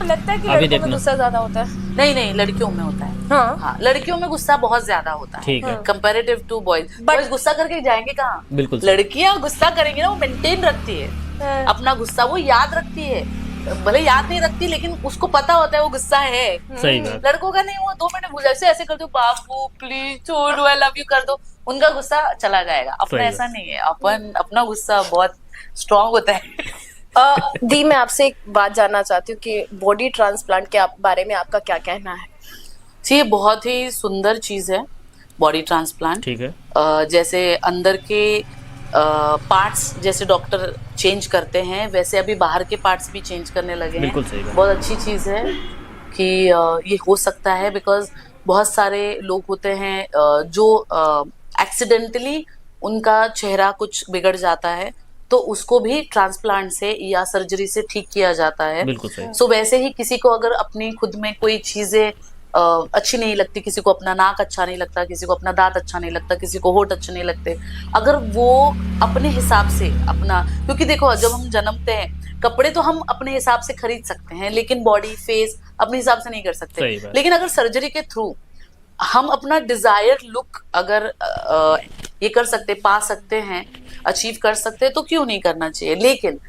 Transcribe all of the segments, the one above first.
लगता है कि लड़कों में गुस्सा ज्यादा होता है? नहीं, लड़कियों में होता है। हाँ, लड़कियों में गुस्सा बहुत ज्यादा होता है कंपैरेटिव टू बॉयज। बॉयज गुस्सा करके जाएंगे कहाँ? बिल्कुल। लड़कियां गुस्सा करेंगी ना, वो मेंटेन रखती है अपना गुस्सा, वो याद रखती है, भले याद नहीं रखती लेकिन उसको पता होता है वो गुस्सा है। सही बात। लड़कों का नहीं, वो 2 मिनट भूल जाए, ऐसे कर दो, बाबू प्लीज छोड़ दो, आई लव यू कर दो, उनका गुस्सा चला जाएगा। अपना ऐसा नहीं है, अपन अपना गुस्सा बहुत स्ट्रांग होता है। दी, मैं आपसे एक बात जानना चाहती हूँ कि बॉडी ट्रांसप्लांट के बारे में आपका क्या कहना है? जी, बहुत ही सुंदर चीज है बॉडी ट्रांसप्लांट। ठीक है। जैसे अंदर के पार्ट्स जैसे डॉक्टर चेंज करते हैं, वैसे अभी बाहर के पार्ट्स भी चेंज करने लगे हैं। बिल्कुल सही बात। बहुत अच्छी चीज है कि ये हो सकता है, बिकॉज बहुत सारे लोग होते हैं जो एक्सीडेंटली उनका चेहरा कुछ बिगड़ जाता है, तो उसको भी ट्रांसप्लांट से या सर्जरी से ठीक किया जाता है। बिल्कुल सही। सो वैसे ही किसी को अगर अपनी खुद में कोई चीजें अच्छी नहीं लगती, किसी को अपना नाक अच्छा नहीं लगता, किसी को अपना दांत अच्छा नहीं लगता, किसी को होठ अच्छे नहीं लगते, अगर वो अपने हिसाब से अपना, क्योंकि देखो जब हम जन्मते हैं कपड़े तो हम अपने हिसाब से खरीद सकते हैं, लेकिन बॉडी फेस अपने हिसाब से नहीं कर सकते। लेकिन अगर सर्जरी के थ्रू हम अपना डिजायर लुक अगर ये कर सकते, पा सकते हैं, अचीव कर सकते हैं, तो क्यों नहीं करना चाहिए। लेकिन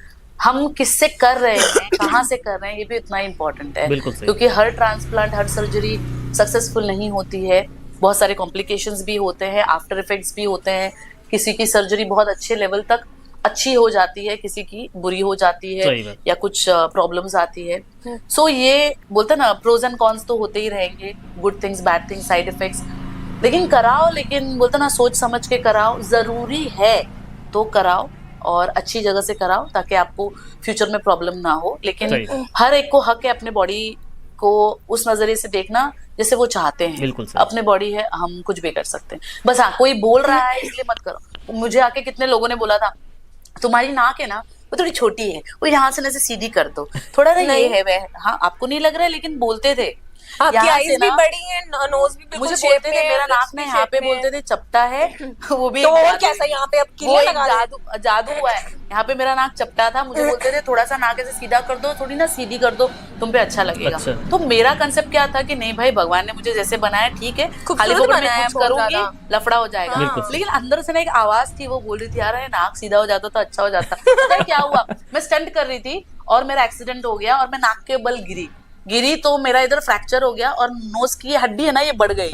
हम किससे कर रहे हैं, कहाँ से कर रहे हैं, ये भी इतना इम्पोर्टेंट है, क्योंकि हर ट्रांसप्लांट, हर सर्जरी सक्सेसफुल नहीं होती है। बहुत सारे कॉम्प्लिकेशंस भी होते हैं, आफ्टर इफेक्ट्स भी होते हैं। किसी की सर्जरी बहुत अच्छे लेवल तक अच्छी हो जाती है, किसी की बुरी हो जाती है या कुछ प्रॉब्लम्स आती है। सो ये बोलते हैं ना, प्रोज एंड कॉन्स तो होते ही रहेंगे, good things, bad things, side effects, लेकिन कराओ, लेकिन बोलते ना सोच समझ के कराओ, जरूरी है तो कराओ और अच्छी जगह से कराओ, ताकि आपको फ्यूचर में प्रॉब्लम ना हो। लेकिन हर एक को हक है अपने बॉडी को उस नजरिए से देखना जैसे वो चाहते हैं। अपने बॉडी है, हम कुछ भी कर सकते हैं। बस हाँ, कोई बोल रहा है इसलिए मत करो। मुझे आके कितने लोगों ने बोला था, तुम्हारी नाक है ना वो थोड़ी छोटी है, वो यहाँ से ना से सीधी कर दो थोड़ा ना, ये है वह। हाँ, आपको नहीं लग रहा है, लेकिन बोलते थे। आपकी आईज भी बड़ी है, नोज भी बिल्कुल मुझे बोलते थे मेरा नाक ना यहाँ पे बोलते थे चपटा है, वो भी तो कैसा यहाँ पे अब किले लगा जादू हुआ है, यहाँ पे मेरा नाक चपटा था। मुझे बोलते थे थोड़ा सा नाक ऐसे सीधा कर दो, थोड़ी ना सीधी कर दो, तुम पे अच्छा लगेगा। तो मेरा कंसेप्ट क्या था कि नहीं भाई, भगवान ने मुझे जैसे बनाया ठीक है, खाली फोकट में कुछ करूंगी लफड़ा हो जाएगा। लेकिन अंदर से ना एक आवाज थी, वो बोल रही थी यार नाक सीधा हो जाता तो अच्छा हो जाता। पता है क्या हुआ, मैं स्टंट कर रही थी और मेरा एक्सीडेंट हो गया और मैं नाक के बल गिरी तो मेरा इधर फ्रैक्चर हो गया और नोज की हड्डी है ना ये बढ़ गई।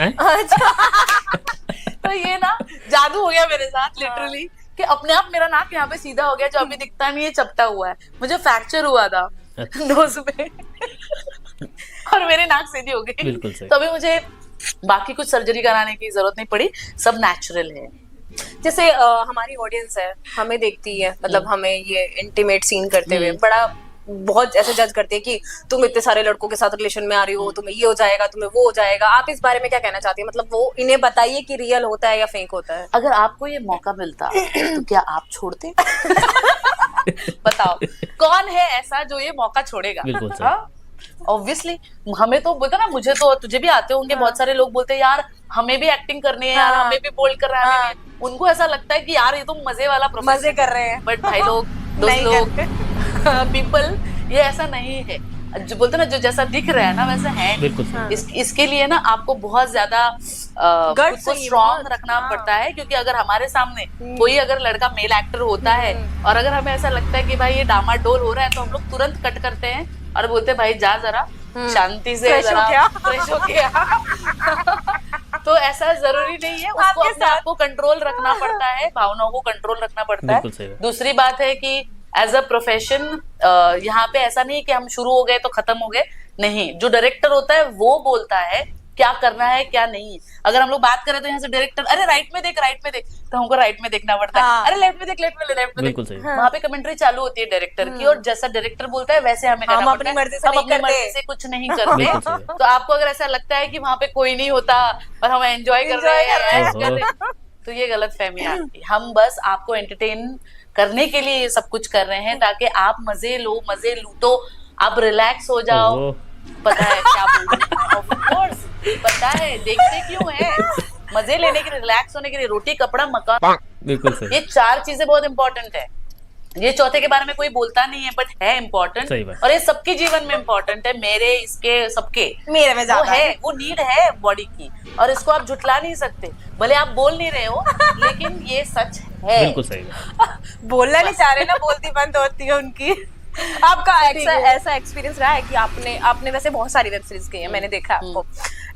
तो ये ना जादू हो गया मेरे साथ लिटरली, कि अपने आप मेरा नाक यहाँ पे सीधा हो गया, जो अभी दिखता नहीं है, चपटा हुआ है। मुझे फ्रैक्चर हुआ था नोज में और मेरी नाक सीधी हो गई। तो अभी मुझे बाकी कुछ सर्जरी कराने की जरूरत नहीं पड़ी, सब नेचुरल है। जैसे हमारी ऑडियंस है, हमें देखती है, मतलब हमें ये इंटीमेट सीन करते हुए बड़ा बहुत ऐसे जज करते हैं कि तुम इतने सारे लड़कों के साथ रिलेशन में आ रही हो, तुम्हें ये हो जाएगा, तुम्हें वो हो जाएगा। आप इस बारे में क्या कहना चाहती हैं? मतलब वो इन्हें बताइए कि रियल होता है या फेक होता है। अगर आपको ये मौका मिलता तो क्या आप छोड़ते? बताओ कौन है ऐसा जो ये मौका छोड़ेगा? ऑब्वियसली हमें तो बोलते ना, मुझे तो, तुझे भी आते होंगे बहुत सारे लोग बोलते हैं यार हमें भी एक्टिंग करनी है, यार हमें भी बोल्ड कर रहा है। उनको ऐसा लगता है कि यार ये तो मजे वाला प्रोफेशन, मजे कर रहे हैं। बट भाई लोग, दोस्त लोग, पीपल, ये ऐसा नहीं है। जो बोलते ना, जो जैसा दिख रहा है ना वैसा है। इसके लिए ना आपको बहुत ज्यादा खुद को स्ट्रॉन्ग रखना पड़ता है, क्योंकि अगर हमारे सामने कोई अगर लड़का मेल एक्टर होता है और अगर हमें ऐसा लगता है कि भाई ये डामाडोल हो रहा है, तो हम लोग तुरंत कट करते हैं और बोलते हैं भाई जा जरा शांति से, जरा फ्रेश हो गया। तो ऐसा जरूरी नहीं है, उसको अपने आप को कंट्रोल रखना पड़ता है, भावनाओं को कंट्रोल रखना पड़ता है। दूसरी बात है कि एज अ प्रोफेशन यहाँ पे ऐसा नहीं है कि हम शुरू हो गए तो खत्म हो गए, नहीं। जो डायरेक्टर होता है वो बोलता है क्या करना है क्या नहीं। अगर हम लोग बात करें तो यहाँ से डायरेक्टर अरे राइट में देख, तो हमको राइट में देखना पड़ता है। अरे लेफ्ट में देख, लेफ्ट में देख। वहाँ पे कमेंट्री चालू होती है डायरेक्टर की, और जैसा डायरेक्टर बोलता है वैसे हमें करना पड़ता है। हम अपनी मर्जी से कुछ नहीं करते। तो आपको अगर ऐसा लगता है कि वहाँ पे कोई नहीं होता और हम एंजॉय कर रहे हैं, तो ये गलत फहमी आती है। हम बस आपको एंटरटेन करने के लिए ये सब कुछ कर रहे हैं, ताकि आप मजे लो, मजे लूटो, आप रिलैक्स हो जाओ। पता है क्या बोल रही हूँ? ऑफ कोर्स पता है, देखते क्यों है, मजे लेने के लिए, रिलैक्स होने के लिए। रोटी, कपड़ा, मकान, बिल्कुल सही। ये 4 चीजें बहुत इंपॉर्टेंट है। ये चौथे के बारे में कोई बोलता नहीं है, बट है इम्पोर्टेंट, सही बात। और ये सबके जीवन में इम्पोर्टेंट है, मेरे, इसके, सबके। मेरे में वो ज्यादा है, वो नीड है बॉडी की, और इसको आप झुटला नहीं सकते, भले आप बोल नहीं रहे हो, लेकिन ये सच है। बिल्कुल सही बात। बोलना नहीं चाह रहे ना, बोलती बंद होती है उनकी। आपका ऐसा एक्सपीरियंस रहा है कि आपने वैसे बहुत सारी वेब सीरीज की है, मैंने देखा है आपको,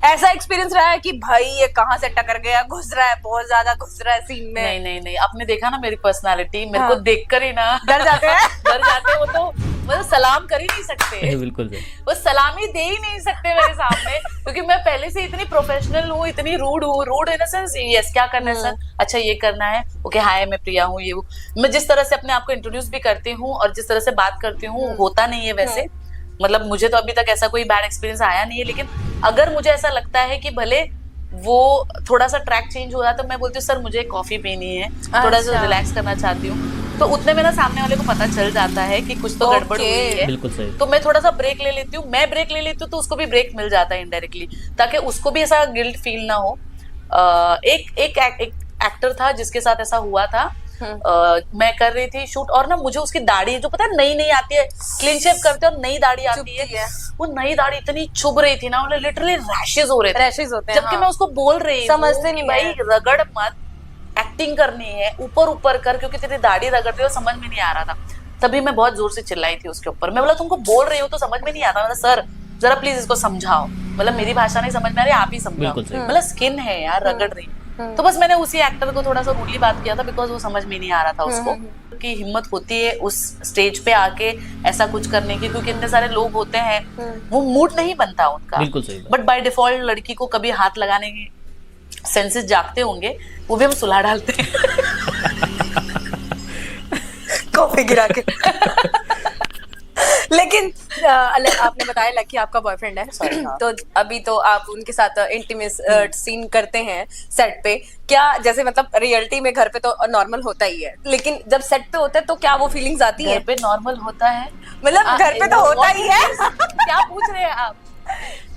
ऐसा एक्सपीरियंस रहा है कि भाई ये कहाँ से टकर गया, घुस रहा है, बहुत ज्यादा घुस रहा है सीन में? नहीं नहीं नहीं, आपने देखा ना मेरी पर्सनालिटी, मेरे हाँ। को देखकर ही ना डर जाते हैं। डर जाते हैं वो, तो मतलब सलाम कर ही नहीं सकते, बिल्कुल सही। वो सलामी दे ही नहीं सकते मेरे सामने, क्योंकि मैं पहले से इतनी प्रोफेशनल हूँ, इतनी रूड हूँ, rude in the sense yes क्या करना है सर, अच्छा ये करना है, ओके हाय मैं प्रिया हूँ, ये हूँ। मैं जिस तरह से अपने आप को इंट्रोड्यूस भी करती हूँ और जिस तरह से बात करती हूँ, होता नहीं है वैसे, मतलब मुझे तो अभी तक ऐसा कोई बैड एक्सपीरियंस आया नहीं है, लेकिन अगर मुझे ऐसा लगता है कि भले वो थोड़ा सा ट्रैक चेंज हो रहा है, तो मैं बोलती हूँ सर मुझे कॉफी पीनी है, थोड़ा सा रिलैक्स करना चाहती हूँ, तो उतने में ना सामने वाले को पता चल जाता है कि कुछ तो गड़बड़ हुई है, बिल्कुल सही। तो मैं थोड़ा सा ब्रेक ले लेती हूँ, मैं ब्रेक ले लेती हूँ, तो उसको भी ब्रेक मिल जाता है इनडायरेक्टली, ताकि उसको भी ऐसा गिल्ट फील ना हो। एक एक्टर था जिसके साथ ऐसा हुआ था, मैं कर रही थी शूट, और ना मुझे उसकी दाढ़ी जो पता है नई नई आती है, क्लीन शेव करते हैं और नई दाढ़ी आती है, वो नई दाढ़ी इतनी चुभ रही थी ना, मतलब लिटरली रैशेस हो रहे थे, रैशेस होते हैं, जबकि हाँ। मैं उसको बोल रही हूँ समझते नहीं भाई रगड़ मत, एक्टिंग करनी है, ऊपर ऊपर कर, क्योंकि तेरी दाढ़ी रगड़ रही हो, समझ में नहीं आ रहा था। तभी मैं बहुत जोर से चिल्लाई थी उसके ऊपर, मैं बोला तुमको बोल रही हो तो समझ में नहीं आता, मतलब सर जरा प्लीज इसको समझाओ, मतलब मेरी भाषा नहीं समझ में आ रही, आप ही समझाओ, मतलब स्किन है यार, रगड़ रही। तो बस मैंने उसी एक्टर को थोड़ा सा रूडली बात किया था, बिकॉज वो समझ में नहीं आ रहा था उसको कि हिम्मत होती है उस स्टेज पे आके ऐसा कुछ करने की, क्योंकि इतने सारे लोग होते हैं, वो मूड नहीं बनता उनका, बिल्कुल सही बात। बट बाय डिफॉल्ट लड़की को कभी हाथ लगाने के सेंसेस जागते होंगे, वो भी हम सुलह डालते हैं कॉफी गिरा के। लेकिन आपने बताया लकी आपका बॉयफ्रेंड है, तो अभी तो आप उनके साथ इंटीमेट सीन करते हैं सेट पे, क्या जैसे मतलब रियलिटी में घर पे तो नॉर्मल होता ही है, लेकिन जब सेट पे होता है तो क्या वो फीलिंग्स आती है? घर पे नॉर्मल होता है, मतलब घर पे तो होता ही है। क्या पूछ रहे हैं आप?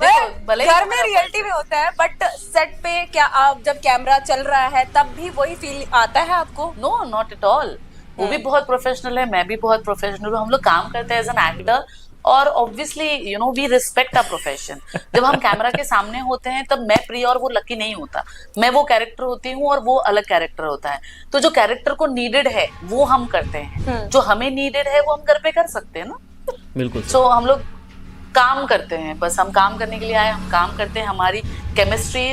घर में रियलिटी में होता है, बट सेट पे क्या आप जब कैमरा चल रहा है तब भी वही फील आता है आपको? नो नॉट एट ऑल, वो भी बहुत प्रोफेशनल है, मैं भी बहुत प्रोफेशनल हूँ, हम लोग काम करते हैं एज एन एक्टर, और obviously you know we respect our profession. जब हम कैमरा के सामने होते हैं तब मैं प्रिया और वो लकी नहीं होता, मैं वो कैरेक्टर होती हूँ और वो अलग कैरेक्टर होता है, तो जो कैरेक्टर को नीडेड है वो हम करते हैं, जो हमें नीडेड है वो हम घर पे कर सकते हैं ना। बिल्कुल। सो हम लोग काम करते हैं, बस हम काम करने के लिए आए, हम काम करते हैं, हमारी केमिस्ट्री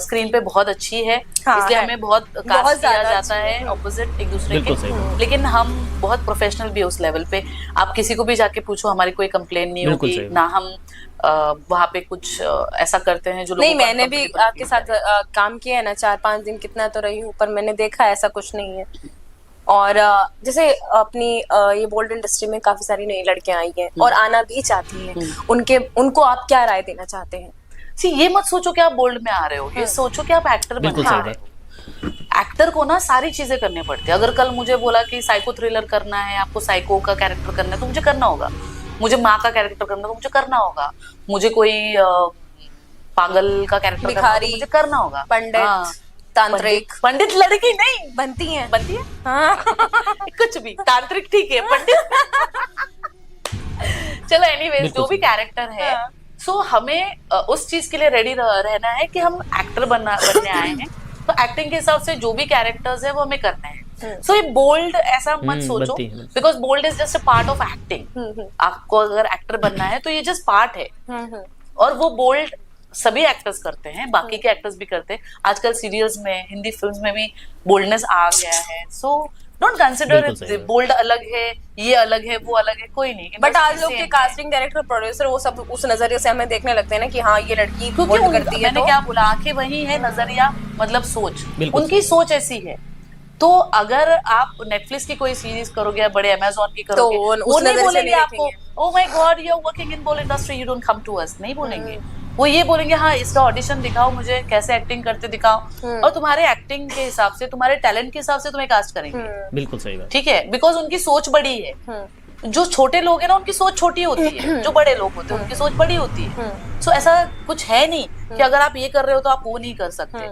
स्क्रीन पे बहुत अच्छी है, हाँ, इसलिए है। हमें बहुत कास्ट किया जाता है ऑपोजिट एक दूसरे के, लेकिन हम बहुत प्रोफेशनल भी उस लेवल पे, आप किसी को भी जाके पूछो हमारी कोई कंप्लेन नहीं होगी ना, हम वहाँ पे कुछ ऐसा करते हैं जो नहीं, मैंने भी आपके साथ काम किया है ना, 4-5 दिन कितना तो रही हूँ, पर मैंने देखा ऐसा कुछ नहीं है। और जैसे अपनी ये बोल्ड इंडस्ट्री में काफी सारी नई लड़कियां आई हैं और आना भी चाहती हैं, उनको आप क्या राय देना चाहते हैं? ये मत सोचो कि आप बोल्ड में आ रहे हो, ये सोचो कि आप एक्टर बनने आ रहे हो। एक्टर को ना सारी चीजें करनी पड़ती है, अगर कल मुझे बोला कि साइको थ्रिलर करना है, आपको साइको का कैरेक्टर करना है तो मुझे करना होगा, मुझे माँ का कैरेक्टर करना है तो मुझे करना होगा, मुझे कोई पागल का कैरेक्टर करना है तो मुझे करना होगा, पंडित, तांत्रिक। पंडित लड़की नहीं बनती है हाँ। कुछ भी, तांत्रिक ठीक है, पंडित चलो एनीवेज जो भी कैरेक्टर है, सो हमें उस चीज के लिए रेडी रहना है कि हम एक्टर बनने आए हैं, तो एक्टिंग के हिसाब से जो भी कैरेक्टर्स है वो हमें करने हैं। सो ये बोल्ड ऐसा मत सोचो, because bold is just a part of acting. आपको अगर एक्टर बनना है तो ये जस्ट पार्ट है, और वो बोल्ड सभी एक्टर्स करते हैं, बाकी के एक्टर्स भी करते हैं, आजकल सीरियल्स में, हिंदी फिल्म्स में भी बोल्डनेस आ गया है। सो डोंट कंसिडर बोल्ड अलग है, ये अलग है, वो अलग है, कोई नहीं। बट आज लोग के कास्टिंग डायरेक्टर प्रोड्यूसर वो सब उस नजरिए से हमें देखने लगते हैं ना कि हाँ ये लड़की बोल्ड करती है। मैंने क्या बोला, आंखें वही है, नजरिया मतलब सोच, उनकी सोच ऐसी है। तो अगर आप नेटफ्लिक्स की कोई सीरीज करोगे या बड़े अमेज़न की करोगे, तो वो नहीं बोलेंगे आपको oh my god you are working in bold industry, you don't come to us, नहीं बोलेंगे। वो ये बोलेंगे हाँ इसका ऑडिशन दिखाओ मुझे, कैसे एक्टिंग करते दिखाओ, और तुम्हारे एक्टिंग के हिसाब से, तुम्हारे टैलेंट के हिसाब से तुम्हें कास्ट करेंगे। बिल्कुल सही बात, ठीक है, बिकॉज उनकी सोच बड़ी है। जो छोटे लोग हैं ना उनकी सोच छोटी होती है, जो बड़े लोग होते हैं उनकी सोच बड़ी होती है। सो ऐसा कुछ है नहीं कि अगर आप ये कर रहे हो तो आप वो नहीं कर सकते।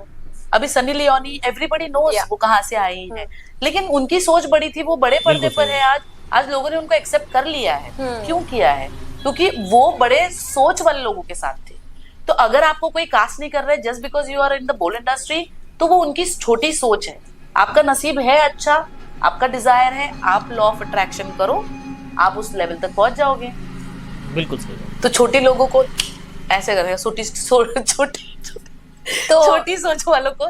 अभी Sunny Leone everybody knows Yeah. वो कहाँ से आई है, लेकिन उनकी सोच बड़ी थी, वो बड़े पर्दे बिल्कुल पर सही है आज। आज लोगों ने उनको एक्सेप्ट कर लिया है। हम्म। क्यों किया है? क्योंकि वो बड़े सोच वाले लोगों के साथ थे। तो अगर आपको कोई कास्ट नहीं कर रहा है just because you are in the bold industry, तो वो उनकी छोटी सोच है। आपका नसीब है अच्छा, आपका डिजायर है, आप लॉ ऑफ अट्रैक्शन करो, आप उस लेवल तक पहुंच जाओगे। बिल्कुल सही बात। तो छोटे लोगों को ऐसे करेंगे, छोटी सोच वालों को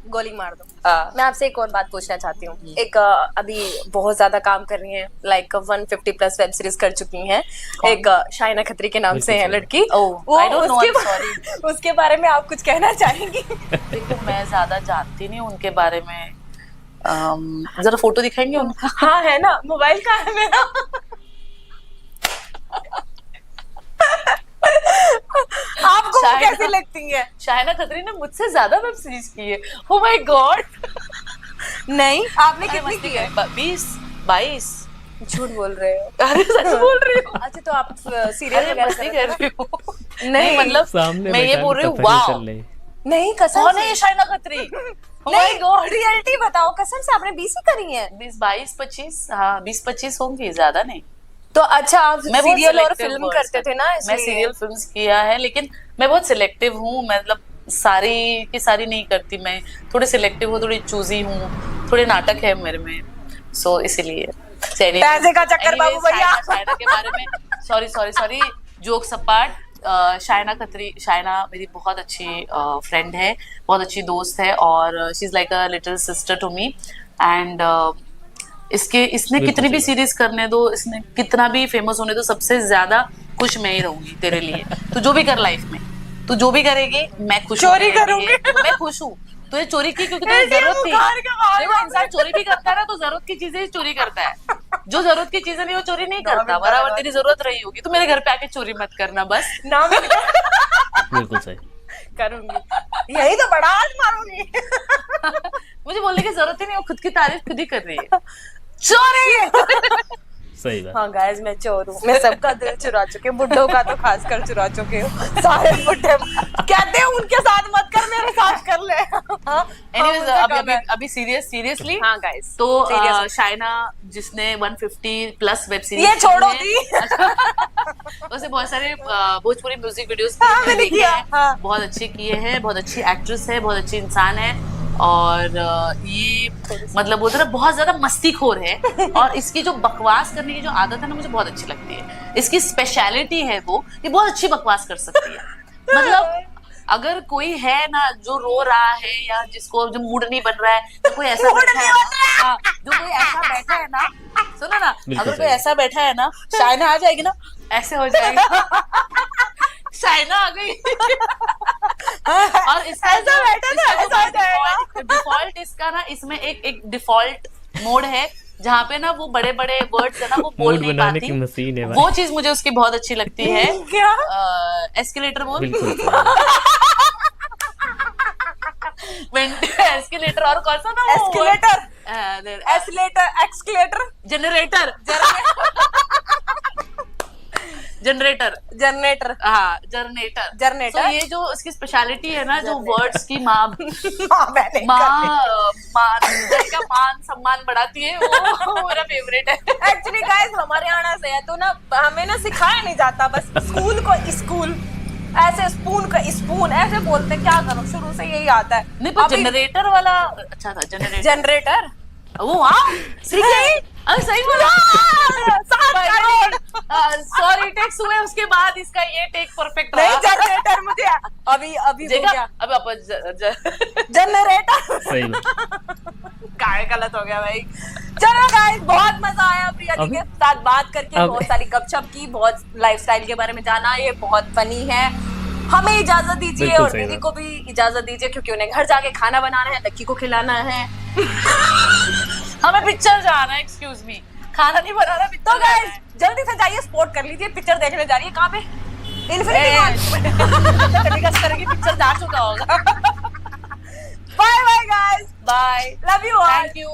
गोली मार दो। हाँ। मैं आपसे एक और बात पूछना चाहती हूँ। एक अभी बहुत ज्यादा काम कर रही हैं, लाइक 150+ वेब सीरीज कर चुकी हैं। एक शाइना खत्री के नाम से है बिल्कुल लड़की। Oh, I don't know, I'm उसके उसके बारे में आप कुछ कहना चाहेंगी? देखो मैं ज्यादा जानती नहीं उनके बारे में। जरा फोटो दिखाएंगे उनका? हाँ है ना, मोबाइल का है मेरा। आपको वो शाइना- कैसी लगती है? शाइना खत्री ने मुझसे ज्यादा वेब सीरीज की है। Oh my God! नहीं, आपने कितनी की है? 20-22। झूठ बोल रहे हो। अरे सच बोल रही हूँ। अच्छा तो आप सीरियल अरे वगैरह मस्ती करते कर हो? रही हूँ। नहीं, मतलब सामने मैं ये बैठा बोल रही हूँ, तफरी वाह चल रही। नहीं कसम कौन से। है ये शाइना खत्री? Oh my नहीं God! रियलिटी बताओ, कसम से आपने 20 ही करी है? 20-22-25, हाँ 20-25 होंगी, ज्यादा नहीं। तो अच्छा आप मैं बहुत सीरियल और selective फिल्म words करते थे ना, मैं इसलिए। सीरियल फिल्म्स किया है, लेकिन मैं बहुत सिलेक्टिव हूँ। मतलब सारी की सारी नहीं करती मैं, थोड़ी सिलेक्टिव हूँ, थोड़ी चूजी हूँ, थोड़े नाटक है मेरे में, सो इसीलिए। पैसे का चक्कर बाबू भैया। शाइना के बारे में सॉरी जोक सपाट। शाइना मेरी बहुत अच्छी फ्रेंड है, बहुत अच्छी दोस्त है, और she is like a little sister to me. And इसने बिल्कुल कितनी भी सही सीरीज करने दो, इसने कितना भी फेमस होने दो, सबसे ज्यादा खुश मैं ही रहूंगी तेरे लिए। तू जो भी कर लाइफ में, तू जो भी करेगी मैं खुश हूँ चोरी तेरे करूंगी। लिए। मैं खुश हूँ। तुझे चोरी की क्योंकि तुझे जरूरत थी। देखो इंसान चोरी भी करता है ना, तो जरूरत की चीजें ही चोरी करता है। जो जरूरत की चीजें नहीं वो चोरी नहीं करता। बराबर तेरी जरूरत रही होगी तो मेरे घर पे आके चोरी मत करना बस। ना मैं बिल्कुल सही। करूंगी, यही तो बड़ा आज मारूंगी। मुझे बोलने की जरूरत ही नहीं, वो खुद की तारीफ खुद ही कर रही है। चोरी। सही बात। हाँ गाइस, मैं चोर हूँ। मैं सबका दिल चुरा चुके, बुड्ढों का तो खासकर चुरा चुके हूँ। सारे बुड्ढे कहते हैं उनके साथ मत कर, मेरे साथ कर ले। Anyways, अभी सीरियसली हाँ गाइस, तो seriously। शाइना जिसने 150+ वेब सीरीज ये छोड़ो दी। उसे बहुत सारे भोजपुरी म्यूजिक वीडियोस मैंने किया, हाँ। बहुत अच्छे किए हैं, बहुत अच्छी एक्ट्रेस है, बहुत अच्छी इंसान है, और ये मतलब बोलते ना बहुत ज्यादा मस्तीखोर है, और इसकी जो बकवास करने की जो आदत है ना मुझे बहुत अच्छी लगती है। इसकी स्पेशलिटी है वो, ये बहुत अच्छी बकवास कर सकती है। मतलब अगर कोई है ना जो रो रहा है, या जिसको जो मूड नहीं बन रहा है, तो कोई ऐसा बैठा है ना, हाँ, जो कोई ऐसा बैठा है ना, सुनो ना, बिल्कुल अगर कोई सही। ऐसा बैठा है ना, शाइना आ जाएगी ना, ऐसे हो जाएगा। शाइना आ गई। और इसका ऐसा बैठा था, ऐसा हो जाएगा। डिफॉल्ट इसका ना, इसमें एक डिफॉल्ट मोड है जहाँ पे ना वो बड़े बड़े वर्ड्स है ना वो बोल मूड नहीं बनाने पाती। की मशीन है भाई। वो चीज मुझे उसकी बहुत अच्छी लगती है। क्या? एस्केलेटर बोल। बिल्कुल सही। एस्केलेटर, और कौन सा ना वो escalator, escalator, escalator, generator. Generator, generator. हाँ जनरेटर। जनरेटर। So, ये जो उसकी स्पेशलिटी है ना, जो वर्ड्स की मान सम्मान बढ़ाती है, वो मेरा फेवरेट है। एक्चुअली गाइस हमारे यहाँ से है तो ना, हमें ना सिखाया नहीं जाता, बस स्कूल को स्कूल, ऐसे स्पून का स्पून ऐसे बोलते, क्या करो, शुरू से यही आता है। नहीं पर जनरेटर वाला अच्छा था। जनरेटर, जनरेटर, वो हाँ सीख गई। अरे सही बोला। सॉरी टेक्स हुए उसके बाद इसका ये टेक परफेक्ट नहीं रहा। जनरेटर मुझे अभी हो देखा गया अब अपन जनरेटर। सही बात। काय गलत हो गया भाई। चलो गाइस, बहुत मजा आया प्रिया जी के साथ बात करके, बहुत सारी गपशप की, बहुत लाइफस्टाइल के बारे में जाना, ये बहुत फनी है। हमें इजाजत दीजिए बिल्कुल और सही दीदी बात। को भी इजाजत दीजिए, क्योंकि उन्हें घर जाके खाना बनाना है, लक्की को खिलाना है। हमें पिक्चर जाना है, एक्सक्यूज मी, खाना नहीं बनाना, तो पिक्चर गाइस जल्दी से जाइए, सपोर्ट कर लीजिए। पिक्चर देखने जा रही है, कहाँ पे? इन्फिनिटी करेगी, पिक्चर जा चुका होगा। Bye bye guys, bye, love you all. Thank you.